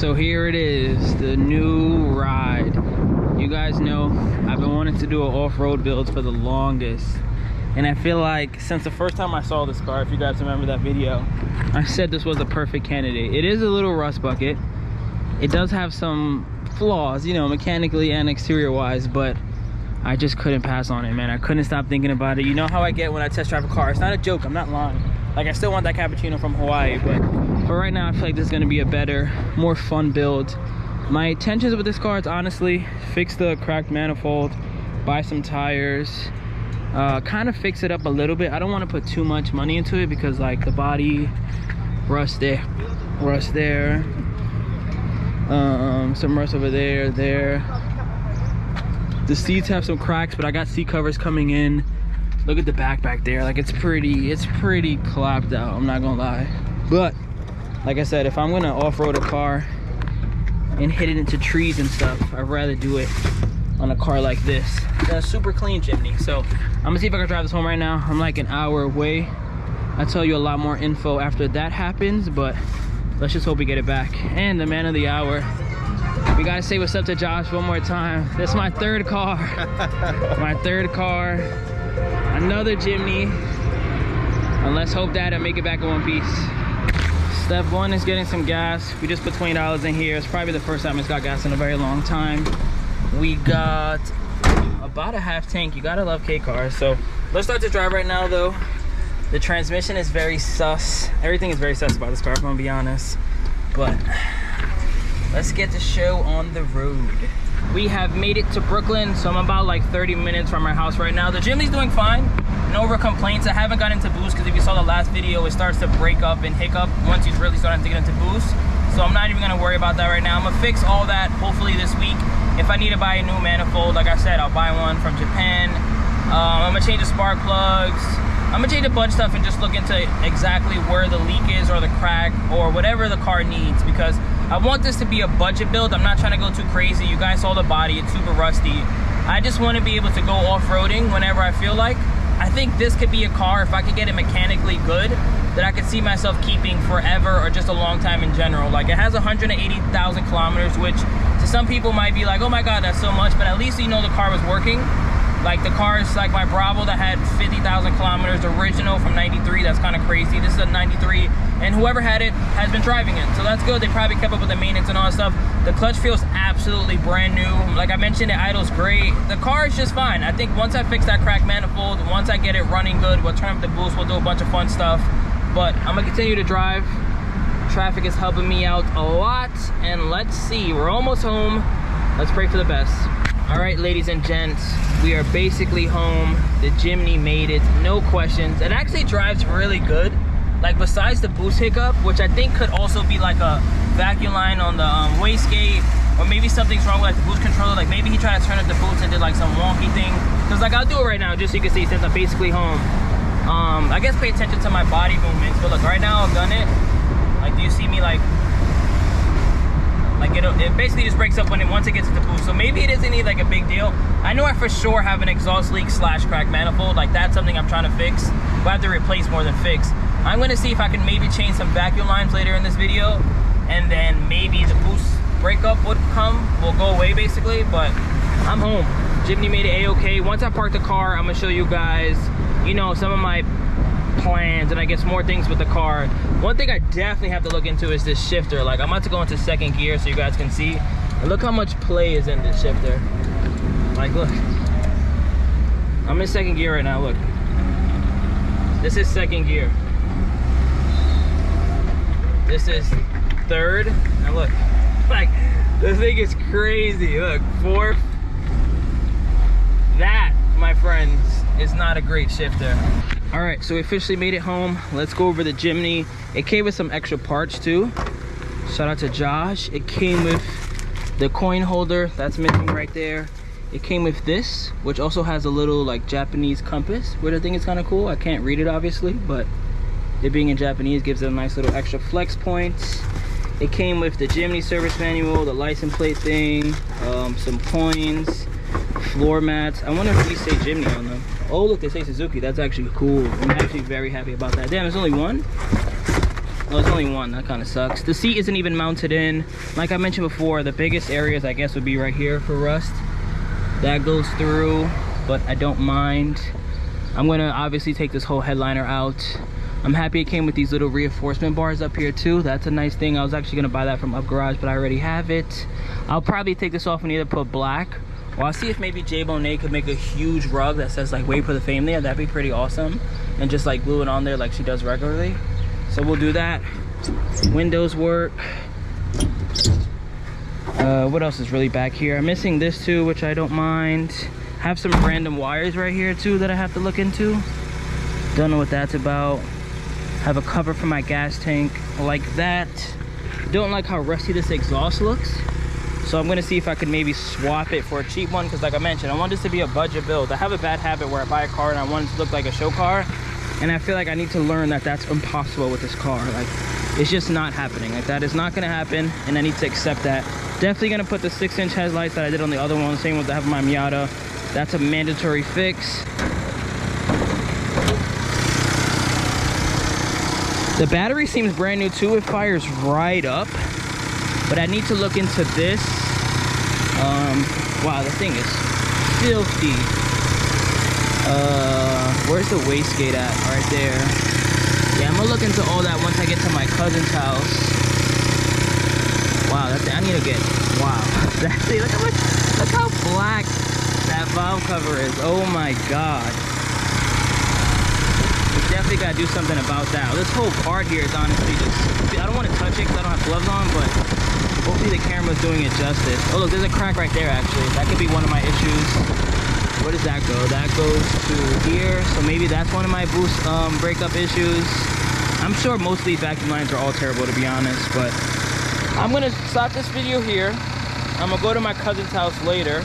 So here it is, the new ride. You guys know I've been wanting to do an off-road build for the longest, and I feel like since the first time I saw this car, if you guys remember that video, I said this was a perfect candidate. It is a little rust bucket. It does have some flaws, you know, mechanically and exterior wise, but I just couldn't pass on it, man. I couldn't stop thinking about it. You know how I get when I test drive a car. It's not a joke, I'm not lying. Like, I still want that cappuccino from Hawaii, but for right now I feel like this is gonna be a better, more fun build. My intentions with this car is honestly fix the cracked manifold, buy some tires, kind of fix it up a little bit. I don't want to put too much money into it because like the body, rust there, some rust over there. The seats have some cracks, but I got seat covers coming in. Look at the back there. Like, it's pretty clapped out, I'm not gonna lie. But like I said, if I'm gonna off-road a car and hit it into trees and stuff, I'd rather do it on a car like this. It's a super clean Jimny. So I'm gonna see if I can drive this home right now. I'm like an hour away. I'll tell you a lot more info after that happens, but let's just hope we get it back. And the man of the hour, we gotta say what's up to Josh one more time. This is my third car. My third car. Another Jimny. And let's hope that I make it back in one piece. Step one is getting some gas. We just put $20 in here. It's probably the first time it's got gas in a very long time. We got about a half tank. You gotta love Kei cars. So let's start to drive right now though. The transmission is very sus. Everything is very sus about this car, if I'm gonna be honest. But let's get the show on the road. We have made it to Brooklyn, so I'm about like 30 minutes from our house right now. The Jimny's doing fine. No real complaints. I haven't gotten into boost because if you saw the last video, it starts to break up and hiccup once you really start to get into boost. So I'm not even gonna worry about that right now. I'm gonna fix all that hopefully this week. If I need to buy a new manifold, like I said, I'll buy one from Japan. I'm gonna change the spark plugs. I'm gonna change a bunch of stuff and just look into exactly where the leak is or the crack or whatever the car needs, because I want this to be a budget build. I'm not trying to go too crazy. You guys saw the body, it's super rusty. I just want to be able to go off-roading whenever I feel like. I think this could be a car, if I could get it mechanically good, that I could see myself keeping forever or just a long time in general. Like, it has 180,000 kilometers, which to some people might be like, oh my God, that's so much, but at least you know the car was working. Like, the car is like my Bravo that had 50,000 kilometers, original from 93. That's kind of crazy. This is a 93, and whoever had it has been driving it. So that's good. They probably kept up with the maintenance and all that stuff. The clutch feels absolutely brand new. Like I mentioned, it idles great. The car is just fine. I think once I fix that cracked manifold, once I get it running good, we'll turn up the boost, we'll do a bunch of fun stuff. But I'm gonna continue to drive. Traffic is helping me out a lot, and let's see, we're almost home. Let's pray for the best. All right, ladies and gents, we are basically home. The Jimny made it, no questions. It actually drives really good. Like, besides the boost hiccup, which I think could also be like a vacuum line on the wastegate, or maybe something's wrong with like the boost controller. Like, maybe he tried to turn up the boost and did like some wonky thing. Cause like, I'll do it right now just so you can see since I'm basically home. I guess pay attention to my body movements. But look, right now I've done it. Like, do you see me like it basically just breaks up once it gets into boost. So maybe it isn't like a big deal. I know I for sure have an exhaust leak / cracked manifold. Like, that's something I'm trying to fix. But I have to replace more than fix. I'm gonna see if I can maybe change some vacuum lines later in this video, and then maybe the boost breakup will go away basically. But I'm home. Jimny made it a-okay. Once I park the car, I'm gonna show you guys, you know, some of my plans and I guess more things with the car. One thing I definitely have to look into is this shifter. Like, I'm about to go into second gear so you guys can see. And look how much play is in this shifter. Like, look, I'm in second gear right now. Look, this is second gear, this is third, and look, like, this thing is crazy. Look, fourth. That, my friends, is not a great shifter. All right, so we officially made it home. Let's go over the Jimny. It came with some extra parts too. Shout out to Josh. It came with the coin holder that's missing right there. It came with this, which also has a little like Japanese compass, which I think is kind of cool. I can't read it obviously, but it being in Japanese gives it a nice little extra flex points. It came with the Jimny service manual, the license plate thing, some coins, floor mats. I wonder if these say Jimny on them. Oh look, they say Suzuki. That's actually cool. I'm actually very happy about that. Damn, there's only one? Oh, there's only one. That kind of sucks. The seat isn't even mounted in. Like I mentioned before, the biggest areas I guess would be right here for rust. That goes through, but I don't mind. I'm gonna obviously take this whole headliner out. I'm happy it came with these little reinforcement bars up here too. That's a nice thing. I was actually gonna buy that from Up Garage, but I already have it. I'll probably take this off and either put black, or I'll see if maybe J-Bonet could make a huge rug that says like "Wait for the Fame" there. That'd be pretty awesome. And just like glue it on there like she does regularly. So we'll do that. Windows work. What else is really back here? I'm missing this too, which I don't mind. Have some random wires right here too that I have to look into. Don't know what that's about. Have a cover for my gas tank like that. Don't like how rusty this exhaust looks, so I'm gonna see if I could maybe swap it for a cheap one, because like I mentioned, I want this to be a budget build. I have a bad habit where I buy a car and I want it to look like a show car, and I feel like I need to learn that that's impossible with this car. Like, it's just not happening. Like, that is not gonna happen, and I need to accept that. Definitely gonna put the 6-inch headlights that I did on the other one, same ones I have in my Miata. That's a mandatory fix. The battery seems brand new too. It fires right up, but I need to look into this. Wow, the thing is filthy. Where's the wastegate at? Right there. Yeah, I'm gonna look into all that once I get to my cousin's house. Wow, that's, I need to get, wow. That's, look how black that valve cover is. Oh my God. Definitely gotta do something about that. This whole part here is honestly just, I don't want to touch it because I don't have gloves on, but hopefully the camera's doing it justice. Oh look, there's a crack right there actually. That could be one of my issues. Where does that go? That goes to here, so maybe that's one of my boost breakup issues. I'm sure most of these vacuum lines are all terrible, to be honest, but I'm gonna stop this video here. I'm gonna go to my cousin's house later,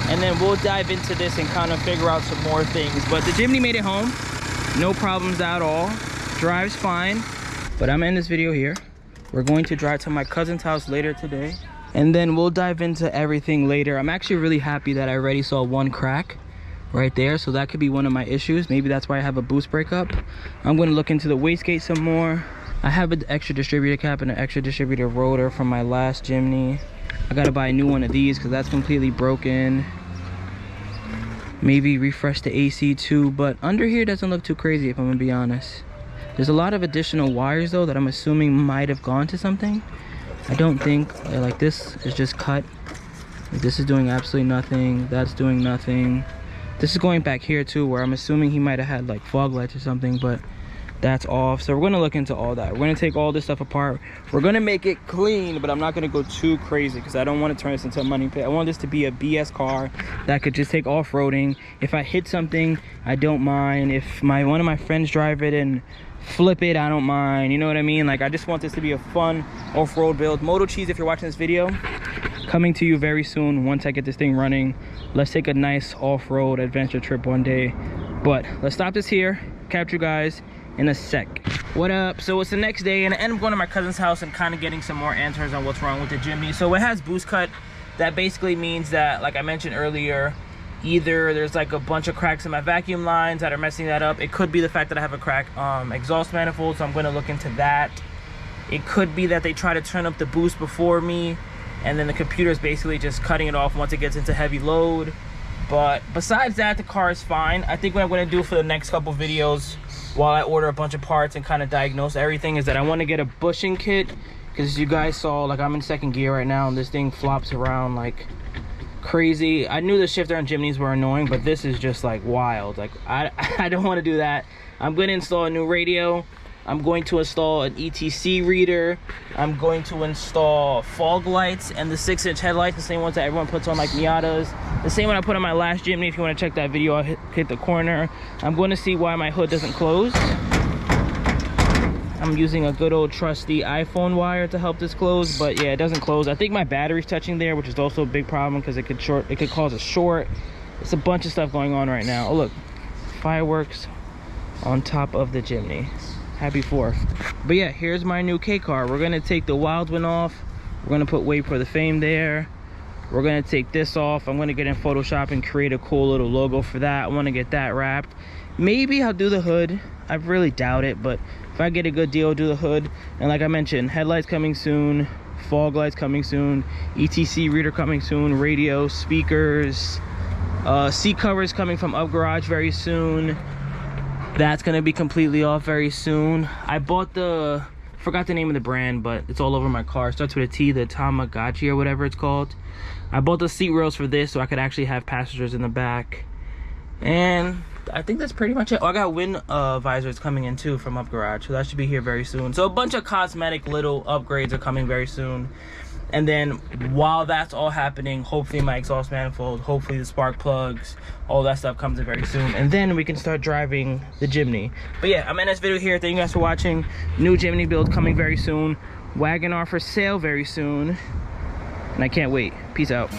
and then we'll dive into this and kind of figure out some more things. But the Jimny made it home. No problems at all. Drives fine. But I'm in this video here. We're going to drive to my cousin's house later today, and then we'll dive into everything later. I'm actually really happy that I already saw one crack right there, so that could be one of my issues. Maybe that's why I have a boost breakup. I'm going to look into the wastegate some more. I have an extra distributor cap and an extra distributor rotor from my last Jimny. I gotta buy a new one of these because that's completely broken. Maybe refresh the AC too, but under here doesn't look too crazy if I'm gonna be honest. There's a lot of additional wires though that I'm assuming might have gone to something. I don't think, like this is just cut. This is doing absolutely nothing. That's doing nothing. This is going back here too, where I'm assuming he might have had like fog lights or something, but that's off. So we're gonna look into all that. We're gonna take all this stuff apart. We're gonna make it clean, but I'm not gonna go too crazy because I don't want to turn this into a money pit. I want this to be a BS car that could just take off-roading. If I hit something, I don't mind. If one of my friends drive it and flip it, I don't mind. You know what I mean? Like, I just want this to be a fun off-road build. Moto Cheese, if you're watching this video, coming to you very soon once I get this thing running. Let's take a nice off-road adventure trip one day. But let's stop this here, capture you guys in a sec. What up? So it's the next day and I end up going to my cousin's house and kind of getting some more answers on what's wrong with the Jimny. So it has boost cut. That basically means that, like I mentioned earlier, either there's like a bunch of cracks in my vacuum lines that are messing that up. It could be the fact that I have a cracked exhaust manifold, so I'm going to look into that. It could be that they try to turn up the boost before me, and then the computer is basically just cutting it off once it gets into heavy load. But besides that, the car is fine. I think what I'm going to do for the next couple videos while I order a bunch of parts and kind of diagnose everything is that I want to get a bushing kit, because you guys saw, like, I'm in second gear right now and this thing flops around like crazy. I knew the shifter on Jimnys were annoying, but this is just like wild. Like, I don't want to do that. I'm going to install a new radio. I'm going to install an ETC reader. I'm going to install fog lights and the 6-inch headlights, the same ones that everyone puts on like Miatas. The same one I put on my last Jimny. If you want to check that video, I'll hit the corner. I'm going to see why my hood doesn't close. I'm using a good old trusty iPhone wire to help this close, but yeah, it doesn't close. I think my battery's touching there, which is also a big problem because it could cause a short. It's a bunch of stuff going on right now. Oh look, fireworks on top of the Jimny. Happy 4th. But yeah, here's my new Kei car. We're gonna take the wild one off. We're gonna put Wait for the Fame there. We're gonna take this off. I'm gonna get in Photoshop and create a cool little logo for that. I want to get that wrapped. Maybe I'll do the hood. I really doubt it, but if I get a good deal, I'll do the hood. And like I mentioned, headlights coming soon, fog lights coming soon, ETC reader coming soon, radio, speakers, seat covers coming from Up Garage very soon. That's gonna be completely off very soon. I bought the, forgot the name of the brand, but it's all over my car. It starts with a T, the Tamagotchi or whatever it's called. I bought the seat rails for this so I could actually have passengers in the back. And I think that's pretty much it. Oh, I got wind visors coming in too from Up Garage, so that should be here very soon. So a bunch of cosmetic little upgrades are coming very soon. And then while that's all happening, hopefully my exhaust manifold, hopefully the spark plugs, all that stuff comes in very soon. And then we can start driving the Jimny. But yeah, I'm in this video here. Thank you guys for watching. New Jimny build coming very soon. Wagon R for sale very soon. And I can't wait. Peace out.